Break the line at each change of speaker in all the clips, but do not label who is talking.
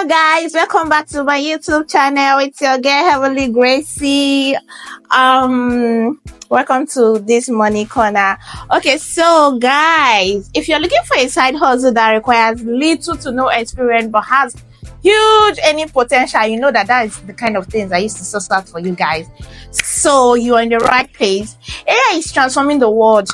Hello guys, welcome back to my YouTube channel. It's your girl HeavenlyGracy. Welcome to this money corner. Okay, so guys, if you're looking for a side hustle that requires little to no experience but has huge any potential, you know that is the kind of things I used to source out for you guys. So you're in the right place. AI is transforming the world,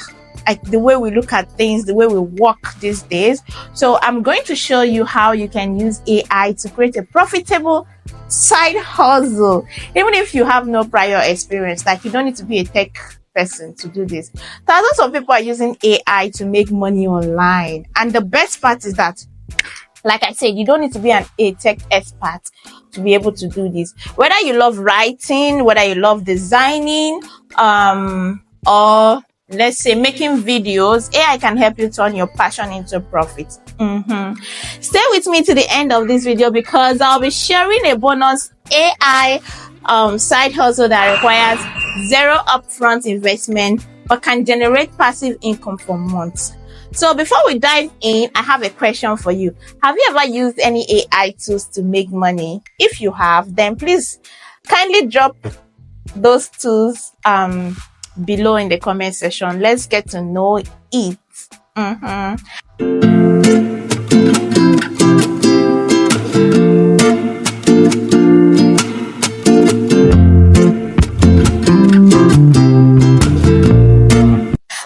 like the way we look at things, the way we work these days. So I'm going to show you how you can use AI to create a profitable side hustle, even if you have no prior experience. Like, you don't need to be a tech person to do this. Thousands of people are using AI to make money online, and the best part is that, like I said, you don't need to be a tech expert to be able to do this. Whether you love writing, whether you love designing, or let's say making videos, AI can help you turn your passion into profit. Stay with me to the end of this video because I'll be sharing a bonus AI side hustle that requires zero upfront investment but can generate passive income for months. So before we dive in, I have a question for you. Have you ever used any AI tools to make money? If you have, then please kindly drop those tools below in the comment section. Let's get to know it.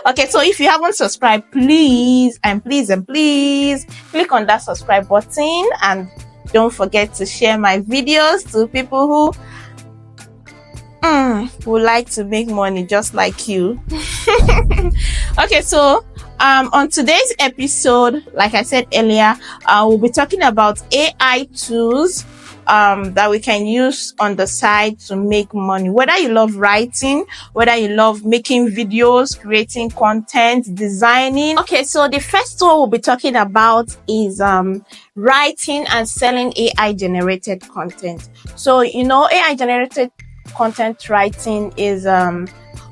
Okay, so if you haven't subscribed, please click on that subscribe button, and don't forget to share my videos to people who would like to make money just like you. Okay, so on today's episode, like I said earlier, we'll be talking about AI tools that we can use on the side to make money. Whether you love writing, whether you love making videos, creating content, designing. Okay, so the first one we'll be talking about is writing and selling AI generated content. So, you know, AI generated content writing is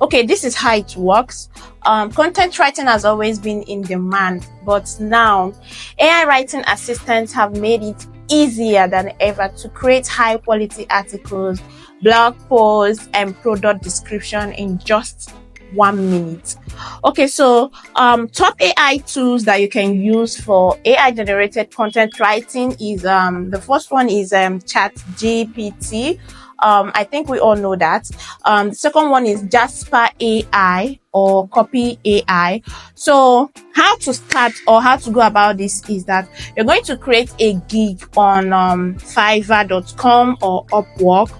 okay, this is how it works. Content writing has always been in demand, but now AI writing assistants have made it easier than ever to create high quality articles, blog posts, and product description in just 1 minute. Okay, so top AI tools that you can use for AI generated content writing is the first one is ChatGPT. I think we all know that. The second one is Jasper AI or Copy AI. So how to start or how to go about this is that you're going to create a gig on Fiverr.com or Upwork.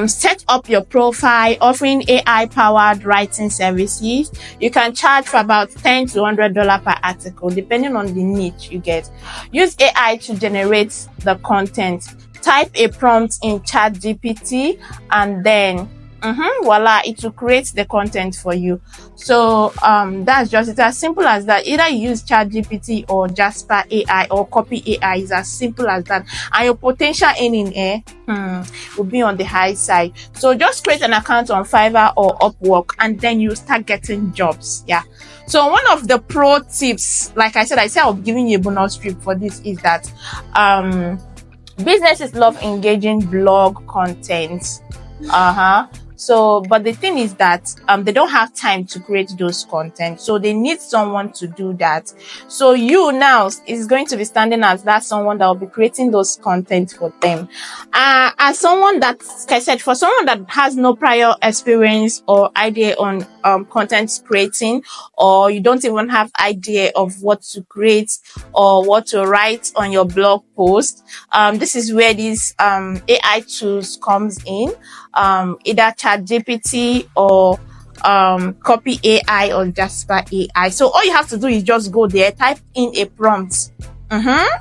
Set up your profile offering AI powered writing services. You can charge for about $10 to $100 per article depending on the niche you get. Use AI to generate the content. Type a prompt in ChatGPT and then voila, it will create the content for you. So that's just it, as simple as that. Either you use ChatGPT or Jasper AI or Copy AI, is as simple as that, and your potential earning will be on the high side. So just create an account on Fiverr or Upwork and then you start getting jobs. Yeah. So one of the pro tips, like I said I'll be giving you a bonus tip for this, is that businesses love engaging blog content. So, but the thing is that they don't have time to create those content, so they need someone to do that. So you now is going to be standing as that someone that will be creating those content for them. As someone that, like I said, for someone that has no prior experience or idea on content creating, or you don't even have idea of what to create or what to write on your blog post, this is where these AI tools comes in. Either ChatGPT or Copy AI or Jasper AI. So all you have to do is just go there, type in a prompt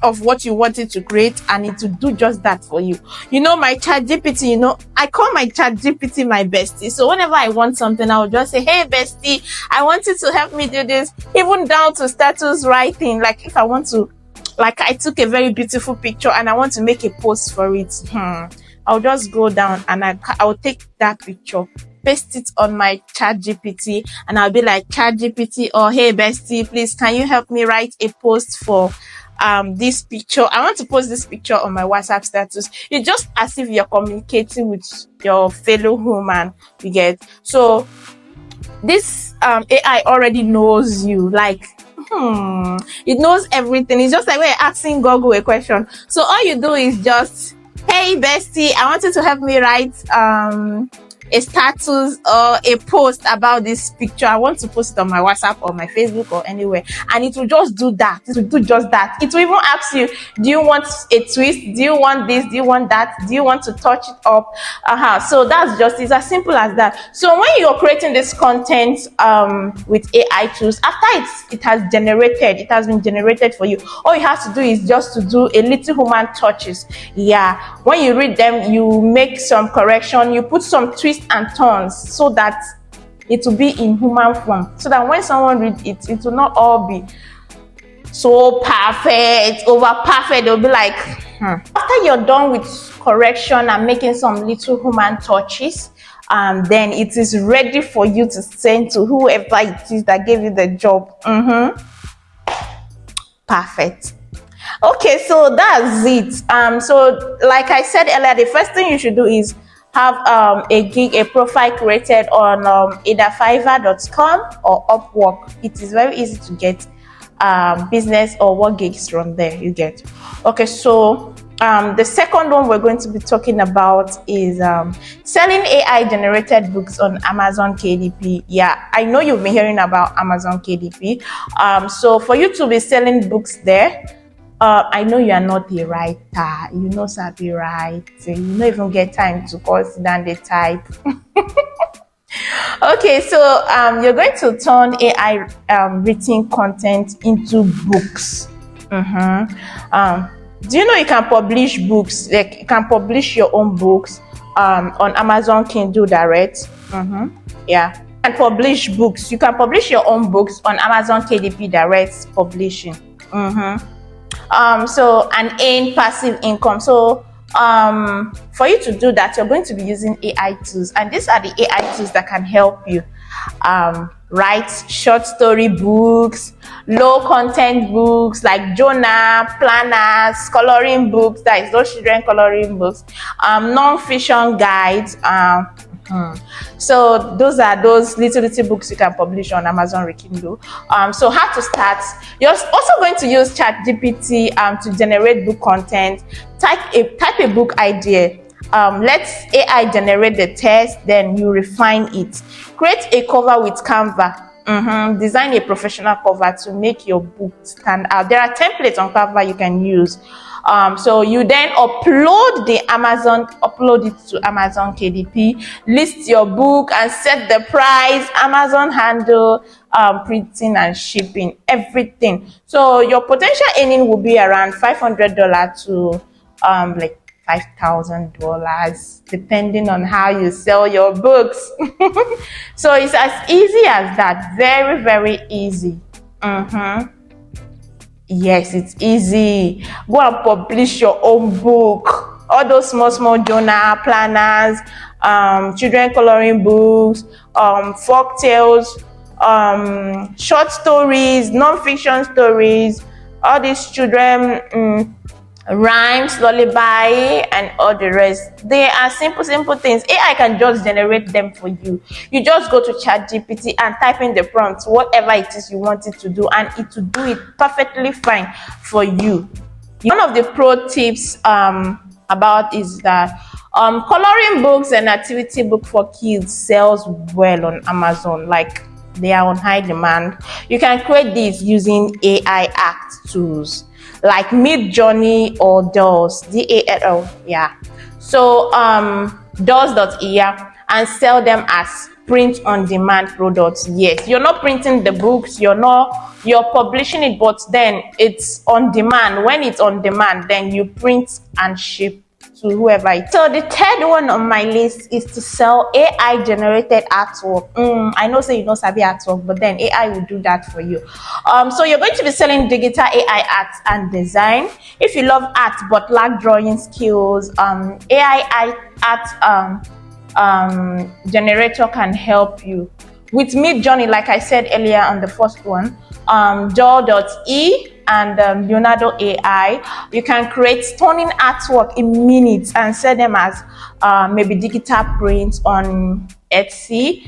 of what you wanted to create, and it will do just that for you. You know, my ChatGPT, you know, I call my ChatGPT my bestie. So whenever I want something, I will just say, hey bestie, I want you to help me do this, even down to status writing. Like if I want to, like I took a very beautiful picture and I want to make a post for it, I'll just go down and I'll take that picture, paste it on my ChatGPT, and I'll be like, ChatGPT, or hey bestie, please can you help me write a post for this picture. I want to post this picture on my WhatsApp status. It's just as if you're communicating with your fellow human, you get. So this AI already knows you, like it knows everything. It's just like when you're asking Google a question. So all you do is just, hey bestie, I want you to help me write a status or a post about this picture. I want to post it on my WhatsApp or my Facebook or anywhere, and it will just do that. It will do just that. It will even ask you, do you want a twist? Do you want this? Do you want that? Do you want to touch it up? So that's just, it's as simple as that. So when you're creating this content with AI tools, after it has been generated for you, all you have to do is just to do a little human touches. Yeah, when you read them, you make some correction, you put some twists and turns so that it will be in human form, so that when someone reads it, it will not all be so perfect, over perfect. They'll be like, After you're done with correction and making some little human touches, then it is ready for you to send to whoever it is that gave you the job. Perfect. Okay, so that's it. So like I said earlier, the first thing you should do is have a profile created on either Fiverr.com or Upwork. It is very easy to get business or work gigs from there, you get. Okay, so the second one we're going to be talking about is selling AI generated books on Amazon KDP. Yeah, I know you've been hearing about Amazon KDP. So for you to be selling books there, I know you are not a writer, you know sabi write, you don't even get time to sit down the type. Okay, so you're going to turn AI written content into books. Do you know you can publish books? Like you can publish your own books on Amazon Kindle Direct. Yeah, and publish books. You can publish your own books on Amazon KDP Direct Publishing. So and earn passive income. So for you to do that, you're going to be using AI tools, and these are the AI tools that can help you write short story books, low content books like journal, planners, coloring books, that is those children coloring books, non-fiction guides. So those are those little books you can publish on Amazon Kindle. So how to start? You're also going to use ChatGPT to generate book content. Type a book idea. Let AI generate the text, then you refine it. Create a cover with Canva. Design a professional cover to make your book stand out. There are templates on Canva you can use. So you then upload it to Amazon KDP, list your book and set the price, Amazon handle, printing and shipping, everything. So your potential earning will be around $500 to like $5,000, depending on how you sell your books. So it's as easy as that. Very, very easy. Yes, it's easy. Go and publish your own book. All those small journal, planners, children coloring books, folk tales, short stories, non-fiction stories, all these children rhymes, lullaby, and all the rest. They are simple things. AI can just generate them for you. You just go to ChatGPT and type in the prompt, whatever it is you want it to do, and it will do it perfectly fine for you. One of the pro tips about is that coloring books and activity book for kids sells well on Amazon. Like they are on high demand. You can create these using AI act tools like Midjourney or DALL, DALL, yeah. So DALL.ai, and sell them as print on demand products. Yes, you're not printing the books, you're publishing it, but then it's on demand. When it's on demand, then you print and ship to whoever it is. So the third one on my list is to sell AI generated artwork. I know say you don't sabi artwork, but then AI will do that for you. So you're going to be selling digital AI art and design. If you love art but lack drawing skills, AI art generator can help you. With Midjourney, like I said earlier on the first one, DALL.e and Leonardo AI. You can create stunning artwork in minutes and sell them as maybe digital prints on Etsy,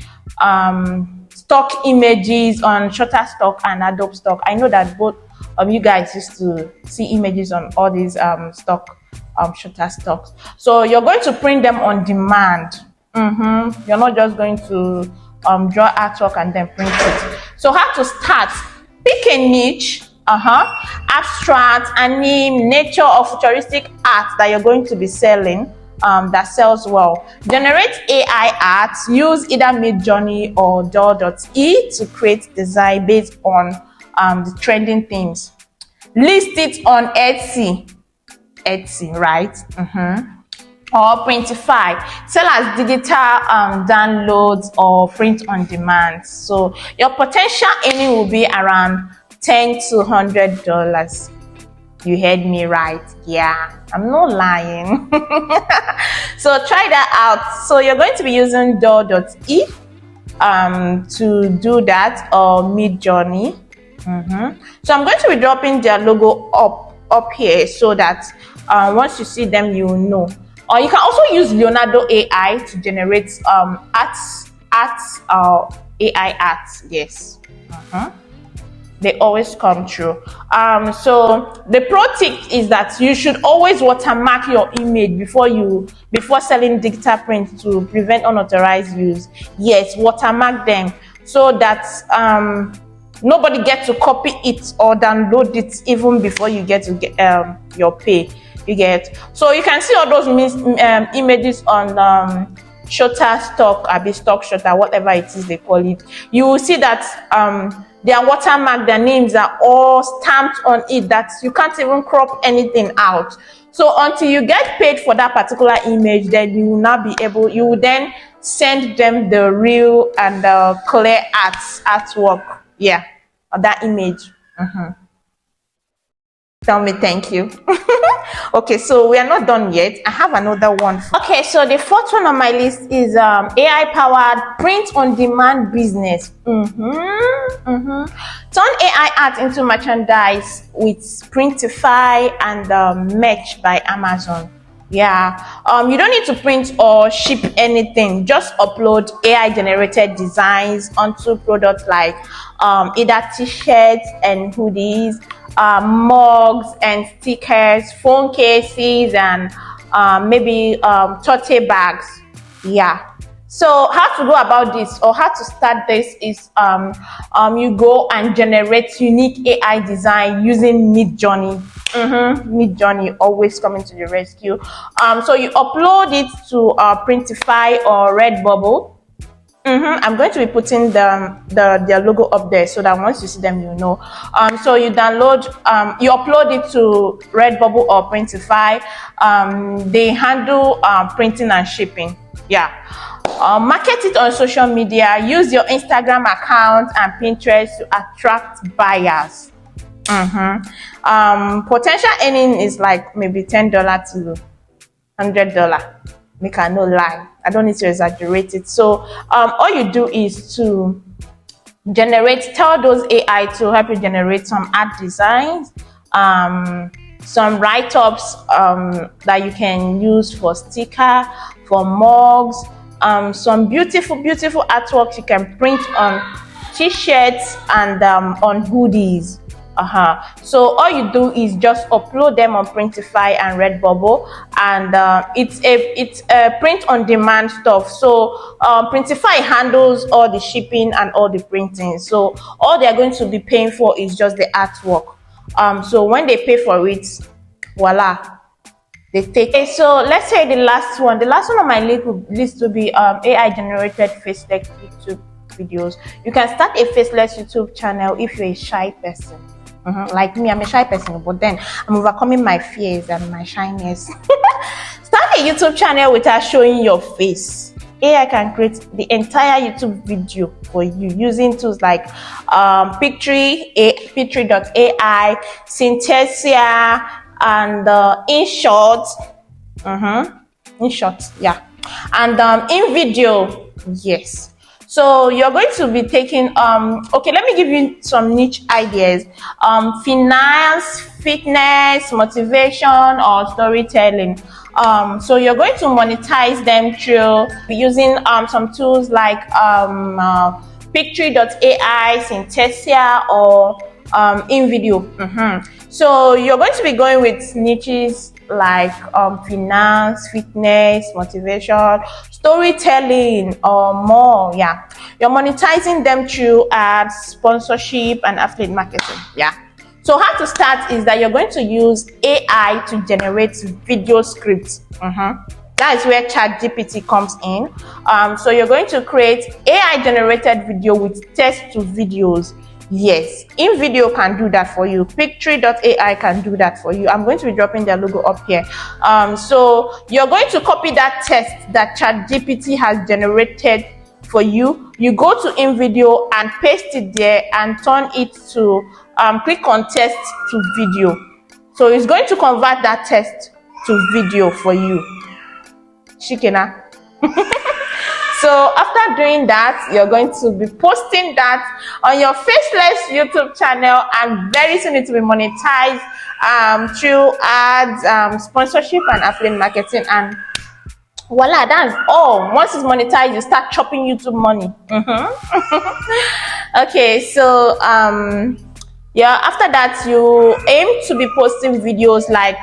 stock images on Shutterstock and Adobe Stock. I know that both of you guys used to see images on all these stock Shutterstocks. So you're going to print them on demand. You're not just going to draw artwork and then print it. So how to start? Pick a niche, abstract, anime, nature, or futuristic art that you're going to be selling that sells well. Generate AI art. Use either Midjourney or DALL.E to create design based on the trending themes. List it on Etsy, right? Or Printify. Sell as digital downloads or print on demand. So your potential earning will be around $10 to $100. You heard me right. Yeah, I'm not lying. So try that out. So you're going to be using DALL.E to do that, or Midjourney. So I'm going to be dropping their logo up here so that once you see them, you will know. Or you can also use Leonardo AI to generate AI art. Yes. They always come true. So the pro tip is that you should always watermark your image before selling digital print to prevent unauthorized use. Yes, watermark them so that nobody gets to copy it or download it even before you get to get your pay. You get. So you can see all those images on Shutterstock, Stock Shutter, whatever it is they call it. You will see that their watermark, their names are all stamped on it, that you can't even crop anything out. So until you get paid for that particular image, then you will not be able, you will then send them the real and the clear artwork. Yeah, of that image. Tell me thank you. Okay, so we are not done yet. I have another one. Okay, so the fourth one on my list is AI powered print on demand business. Turn AI art into merchandise with Printify and Merch by Amazon. Yeah, you don't need to print or ship anything. Just upload AI generated designs onto products like either t-shirts and hoodies, mugs and stickers, phone cases, and maybe tote bags. Yeah. So how to go about this, or how to start this, is you go and generate unique AI design using Midjourney. Midjourney always coming to the rescue. So you upload it to Printify or Redbubble. I'm going to be putting their logo up there so that once you see them, you know. So you download, you upload it to Redbubble or Printify. They handle printing and shipping. Yeah. Market it on social media. Use your Instagram account and Pinterest to attract buyers. Potential earning is like maybe $10 to $100. Make I no lie. I don't need to exaggerate it. So all you do is to tell those AI to help you generate some art designs, some write-ups that you can use for sticker, for mugs, some beautiful artworks you can print on t-shirts and on hoodies. So all you do is just upload them on Printify and Redbubble, and it's a print on demand stuff. So Printify handles all the shipping and all the printing. So all they're going to be paying for is just the artwork. So when they pay for it, voila, they take. Okay, so let's say the last one on my list will be AI generated faceless YouTube videos. You can start a faceless YouTube channel if you're a shy person. Like me, I'm a shy person, but then I'm overcoming my fears and my shyness. Start a YouTube channel without showing your face. AI can create the entire YouTube video for you using tools like Pictory.ai, Synthesia, and InShot. InShot, yeah, and InVideo, yes. So you're going to be taking okay, let me give you some niche ideas. Finance, fitness, motivation, or storytelling. So you're going to monetize them through using some tools like Pictory.ai, Synthesia, or InVideo. So you're going to be going with niches like finance, fitness, motivation, storytelling, or more. Yeah, you're monetizing them through ads, sponsorship, and affiliate marketing. Yeah. So how to start is that you're going to use AI to generate video scripts. That is where ChatGPT comes in. So you're going to create AI generated video with text to videos. Yes, InVideo can do that for you. Pictory.ai can do that for you. I'm going to be dropping their logo up here. So you're going to copy that text that ChatGPT has generated for you. You go to InVideo and paste it there and turn it to click on text to video. So it's going to convert that text to video for you. Shikena. So after doing that, you're going to be posting that on your faceless YouTube channel, and very soon it will be monetized through ads, sponsorship, and affiliate marketing. And voila, that's all. Once it's monetized, you start chopping YouTube money. Okay, so yeah, after that, you aim to be posting videos like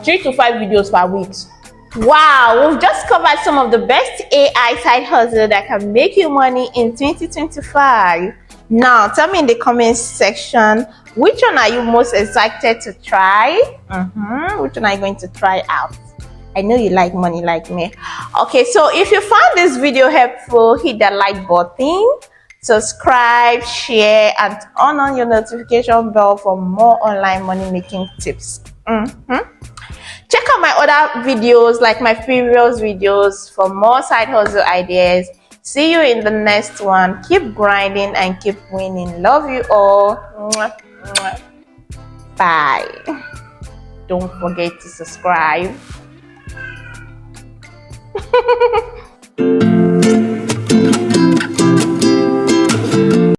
3 to 5 videos per week. Wow, we've just covered some of the best AI side hustle that can make you money in 2025. Now, tell me in the comments section, which one are you most excited to try? Which one are you going to try out? I know you like money like me. Okay, so if you found this video helpful, hit that like button, subscribe, share, and turn on your notification bell for more online money making tips. Check out my other videos, like my previous videos, for more side hustle ideas. See you in the next one. Keep grinding and keep winning. Love you all. Bye. Don't forget to subscribe.